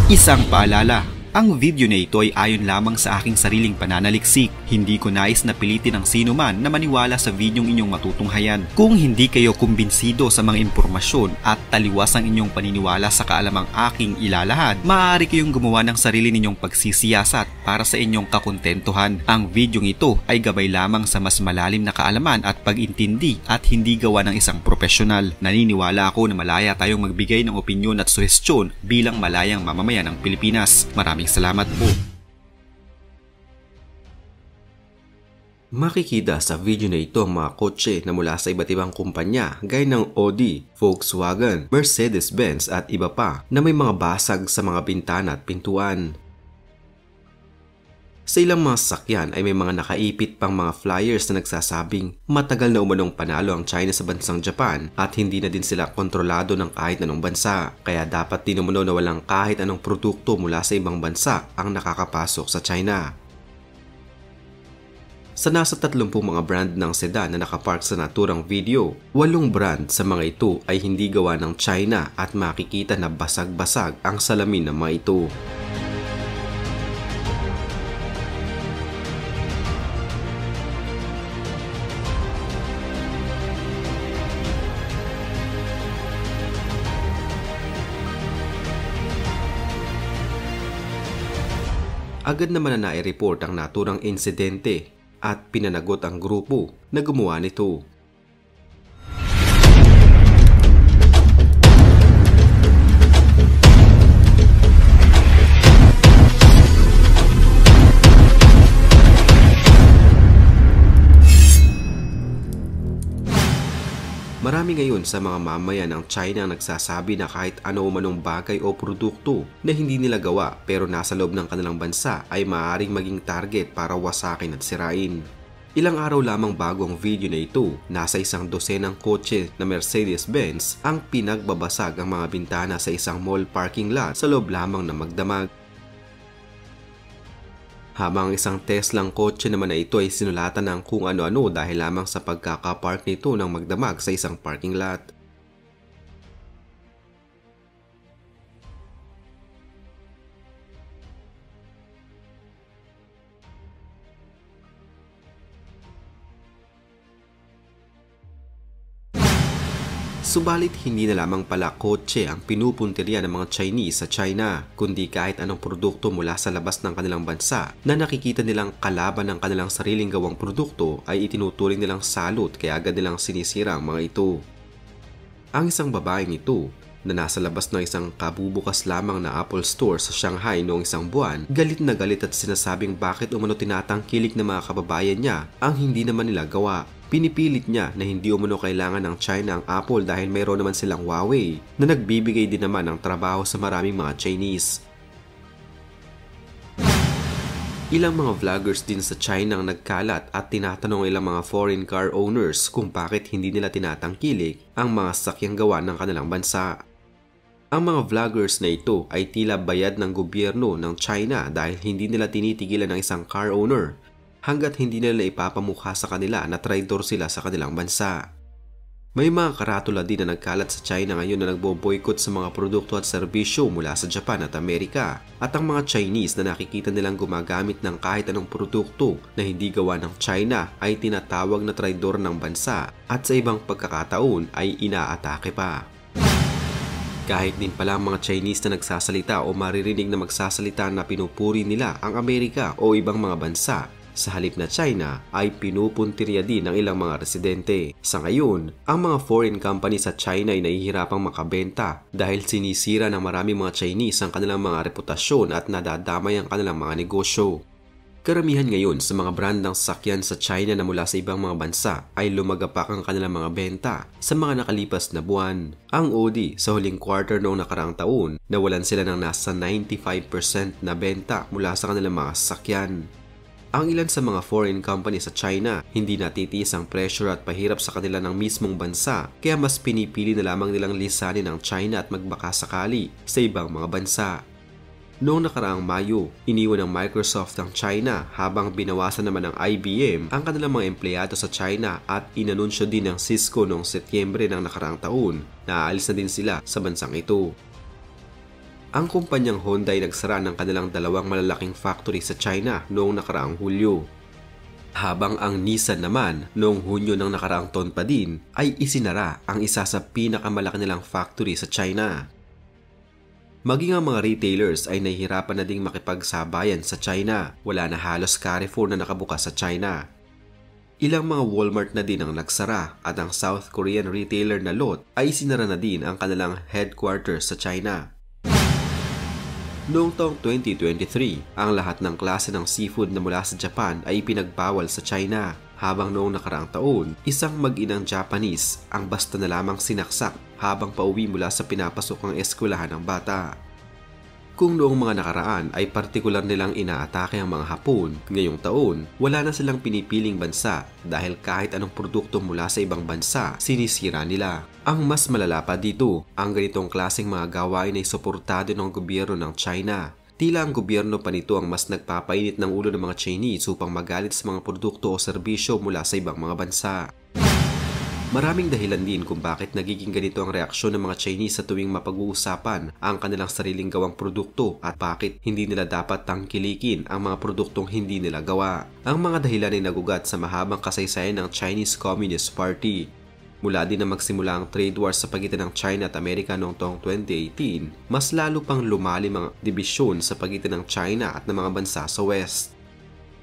Isang paalala, ang video na ito ay ayon lamang sa aking sariling pananaliksik. Hindi ko nais na pilitin ang sino man na maniwala sa videong inyong matutunghayan. Kung hindi kayo kumbinsido sa mga impormasyon at taliwas ang inyong paniniwala sa kaalamang aking ilalahad, maaari kayong gumawa ng sarili ninyong pagsisiyasat para sa inyong kakontentuhan. Ang videong ito ay gabay lamang sa mas malalim na kaalaman at pag-intindi at hindi gawa ng isang profesional. Naniniwala ako na malaya tayong magbigay ng opinyon at suhestyon bilang malayang mamamayan ng Pilipinas. Maraming salamat po. Makikita sa video na ito ang mga kotse na mula sa iba't ibang kumpanya gaya ng Audi, Volkswagen, Mercedes-Benz at iba pa na may mga basag sa mga bintana at pintuan. Sa ilang mga sasakyan ay may mga nakaipit pang mga flyers na nagsasabing matagal na umanong panalo ang China sa bansang Japan at hindi na din sila kontrolado ng kahit anong bansa. Kaya dapat din umano na walang kahit anong produkto mula sa ibang bansa ang nakakapasok sa China. Sa nasa 30 mga brand ng sedan na nakapark sa naturang video, 8 brand sa mga ito ay hindi gawa ng China at makikita na basag-basag ang salamin ng mga ito. Agad naman na nai-report ang naturang insidente at pinanagot ang grupo na gumawa nito. Marami ngayon sa mga mamayan ng China ang nagsasabi na kahit ano manong bagay o produkto na hindi nila gawa pero nasa loob ng kanilang bansa ay maaaring maging target para wasakin at sirain. Ilang araw lamang bago ang video na ito, nasa 1 dosenang kotse na Mercedes-Benz ang pinagbabasag ang mga bintana sa isang mall parking lot sa loob lamang ng magdamag. Habang isang Teslang kotse naman na ito ay sinulatan ng kung ano-ano dahil lamang sa pagkakapark nito ng magdamag sa isang parking lot. Subalit hindi na lamang pala kotse ang pinupuntirya ng mga Chinese sa China, kundi kahit anong produkto mula sa labas ng kanilang bansa na nakikita nilang kalaban ng kanilang sariling gawang produkto ay itinuturing nilang salot kaya agad nilang sinisira ang mga ito. Ang isang babaeng ito na nasa labas ng isang kabubukas lamang na Apple Store sa Shanghai noong isang buwan, galit na galit at sinasabing bakit umano tinatangkilik ng mga kababayan niya ang hindi naman nila gawa. Pinipilit niya na hindi umano kailangan ng China ang Apple dahil mayroon naman silang Huawei na nagbibigay din naman ng trabaho sa maraming mga Chinese. Ilang mga vloggers din sa China ang nagkalat at tinatanong ilang mga foreign car owners kung bakit hindi nila tinatangkilik ang mga sasakyang gawa ng kanilang bansa. Ang mga vloggers na ito ay tila bayad ng gobyerno ng China dahil hindi nila tinitigilan ng isang car owner hanggat hindi nila ipapamukha sa kanila na traidor sila sa kanilang bansa. May mga karatula din na nagkalat sa China ngayon na nagbo-boycott sa mga produkto at serbisyo mula sa Japan at Amerika. At ang mga Chinese na nakikita nilang gumagamit ng kahit anong produkto na hindi gawa ng China ay tinatawag na traidor ng bansa at sa ibang pagkakataon ay inaatake pa. Kahit din pala ang mga Chinese na nagsasalita o maririnig na magsasalita na pinupuri nila ang Amerika o ibang mga bansa, sa halip na China ay pinupuntirya din ng ilang mga residente. Sa ngayon, ang mga foreign company sa China ay nahihirapang makabenta dahil sinisira ng maraming mga Chinese ang kanilang mga reputasyon at nadadamay ang kanilang mga negosyo. Karamihan ngayon sa mga brand ng sasakyan sa China na mula sa ibang mga bansa ay lumagapak ang kanilang mga benta sa mga nakalipas na buwan. Ang Audi sa huling quarter noong nakaraang taon, nawalan sila ng nasa 95% na benta mula sa kanilang mga sasakyan. Ang ilan sa mga foreign company sa China hindi natitiis ang pressure at pahirap sa kanila ng mismong bansa kaya mas pinipili na lamang nilang lisanin ang China at magbaka sakali sa ibang mga bansa. Noong nakaraang Mayo, iniwan ng Microsoft ang China habang binawasan naman ng IBM ang kanilang mga empleyado sa China at inanunsyo din ng Cisco noong Setyembre ng nakaraang taon na aalis na din sila sa bansang ito. Ang kumpanyang Honda ay nagsara ng kanilang dalawang malalaking factory sa China noong nakaraang Hulyo. Habang ang Nissan naman noong Hunyo ng nakaraang taon pa din ay isinara ang isa sa pinakamalaki nilang factory sa China. Maging ang mga retailers ay nahihirapan na ding makipagsabayan sa China. Wala na halos Carrefour na nakabukas sa China. Ilang mga Walmart na din ang nagsara at ang South Korean retailer na Lotte ay sinara na din ang kanilang headquarters sa China. Noong taong 2023, ang lahat ng klase ng seafood na mula sa Japan ay pinagbawal sa China, habang noong nakaraang taon, isang mag-inang Japanese ang basta na lamang sinaksak habang pauwi mula sa pinapasok ng eskwelahan ng bata. Kung noong mga nakaraan ay partikular nilang inaatake ang mga Hapon, ngayong taon, wala na silang pinipiling bansa dahil kahit anong produkto mula sa ibang bansa, sinisira nila. Ang mas malala pa dito, ang ganitong klaseng mga gawain ay suportado ng gobyerno ng China. Tila ang gobyerno pa nito ang mas nagpapainit ng ulo ng mga Chinese upang magalit sa mga produkto o serbisyo mula sa ibang mga bansa. Maraming dahilan din kung bakit nagiging ganito ang reaksyon ng mga Chinese sa tuwing mapag-uusapan ang kanilang sariling gawang produkto at bakit hindi nila dapat tangkilikin ang mga produktong hindi nila gawa. Ang mga dahilan ay nagugat sa mahabang kasaysayan ng Chinese Communist Party. Mula din na magsimula ang trade wars sa pagitan ng China at Amerika noong taong 2018, mas lalo pang lumalim ang dibisyon sa pagitan ng China at ng mga bansa sa West.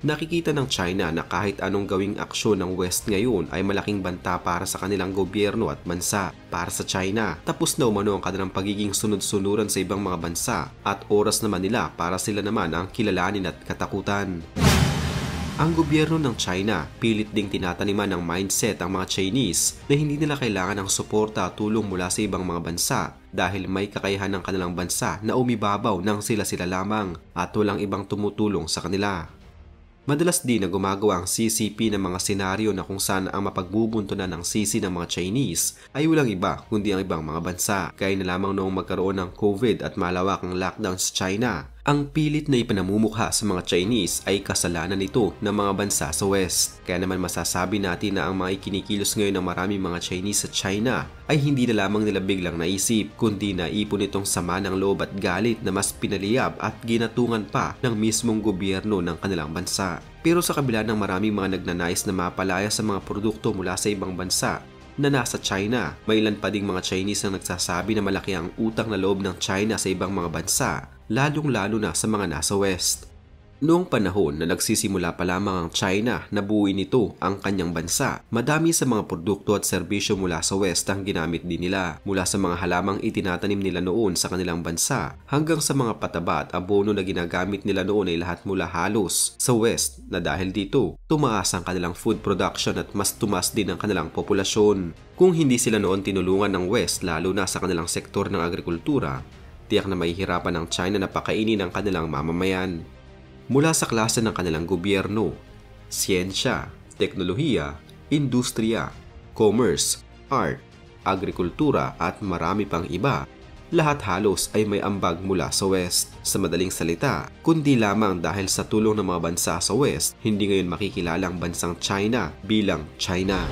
Nakikita ng China na kahit anong gawing aksyon ng West ngayon ay malaking banta para sa kanilang gobyerno at bansa. Para sa China, tapos na umano ang kanilang pagiging sunod-sunuran sa ibang mga bansa at oras naman nila para sila naman ang kilalanin at katakutan. Ang gobyerno ng China pilit ding tinataniman ng mindset ang mga Chinese na hindi nila kailangan ng suporta at tulong mula sa ibang mga bansa dahil may kakayahan ng kanilang bansa na umibabaw ng sila-sila lamang at walang ibang tumutulong sa kanila. Madalas din na gumagawa ang CCP ng mga senaryo na kung saan ang mapagbubuntunan ng sisi ng mga Chinese ay walang iba kundi ang ibang mga bansa. Gaya na lamang noong magkaroon ng COVID at malawakang lockdown sa China, ang pilit na ipanamumukha sa mga Chinese ay kasalanan nito ng mga bansa sa West. Kaya naman masasabi natin na ang mga ikinikilos ngayon ng maraming mga Chinese sa China ay hindi na lamang nila biglang naisip, kundi naipon itong sama ng loob at galit na mas pinaliyab at ginatungan pa ng mismong gobyerno ng kanilang bansa. Pero sa kabila ng maraming mga nagnanais na mapalaya sa mga produkto mula sa ibang bansa na nasa China, may ilan pa ding mga Chinese na nagsasabi na malaki ang utang na loob ng China sa ibang mga bansa, lalong-lalo na sa mga nasa West. Noong panahon na nagsisimula pa lamang ang China na buuin nito ang kanyang bansa, madami sa mga produkto at serbisyo mula sa West ang ginamit din nila, mula sa mga halamang itinatanim nila noon sa kanilang bansa hanggang sa mga pataba at abono na ginagamit nila noon ay lahat mula halos sa West, na dahil dito tumaas ang kanilang food production at mas tumaas din ang kanilang populasyon. Kung hindi sila noon tinulungan ng West lalo na sa kanilang sektor ng agrikultura, tiyak na mahihirapan ng China na pakainin ang kanilang mamamayan. Mula sa klase ng kanilang gobyerno, siyensya, teknolohiya, industriya, commerce, art, agrikultura at marami pang iba, lahat halos ay may ambag mula sa West. Sa madaling salita, kundi lamang dahil sa tulong ng mga bansa sa West, hindi ngayon makikilala ang bansang China bilang China.